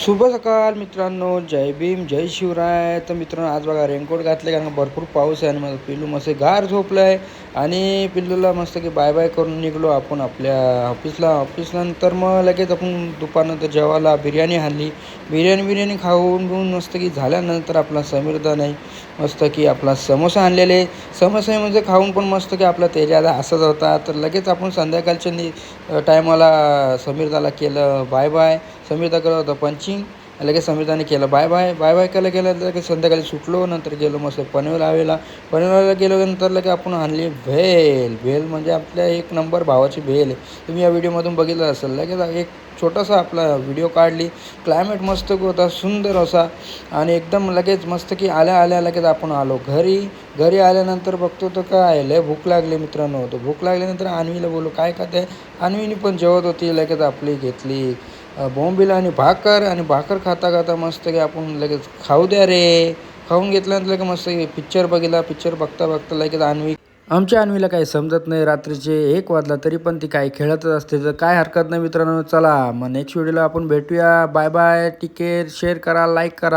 शुभ सकाळ मित्रांनो, जय भीम, जय शिवराय. तर मित्रांनो, आज बघा रेनकोट घातले कारण भरपूर पाऊस आहे आणि माझं पिल्लू मस्त गार झोपलं आहे आणि पिल्लूला मस्त की बाय बाय करून निघलो आपण आपल्या ऑफिसनंतर मग लगेच आपण दुपारनंतर जेवायला बिर्याणी आणली. बिर्याणी खाऊन घेऊन मस्त की झाल्यानंतर आपला समीरदा नाही मस्त की आपला समोसा आणलेले. समोसा म्हणजे खाऊन पण मस्त की आपला तेजाला असाच होता. तर लगेच आपण संध्याकाळच्या टायमाला समीरदाला केलं बाय बाय. समीरदा करत होता पंचिंग, लगेच समीरदाने केलं बाय बाय केलं लगेच संध्याकाळी सुटलो. नंतर गेलो मस्त पनवेलला गेलो. नंतर लगेच आपण आणली भेल म्हणजे आपल्या एक नंबर भावाची भेल आहे. तुम्ही या व्हिडिओमधून बघितलं असेल. लगेच एक छोटासा आपला व्हिडिओ काढली. क्लायमेट मस्त होता, सुंदर असा आणि एकदम लगेच मस्त की आल्या लगेच आपण आलो घरी आल्यानंतर बघतो तर काय लय भूक लागली मित्रांनो. तर भूक लागल्यानंतर अन्वीला बोललो काय खाते. अन्वीने पण जेवत होती. लगेच आपली घेतली बोंबील आणि भाकर खाता मस्त की आपण लगेच खाऊ द्या रे. खाऊन घेतल्यानंतर लगेच मस्त पिक्चर बघितला. पिक्चर बघता लगेच आमच्या अन्वीला काही समजत नाही. रात्रीचे 1 वाजला तरी पण ती काही खेळतच असते. तर काय हरकत नाही मित्रांनो. चला मग नेक्स्ट व्हिडिओला आपण भेटूया. Bye bye. Take care. Share करा, लाईक करा.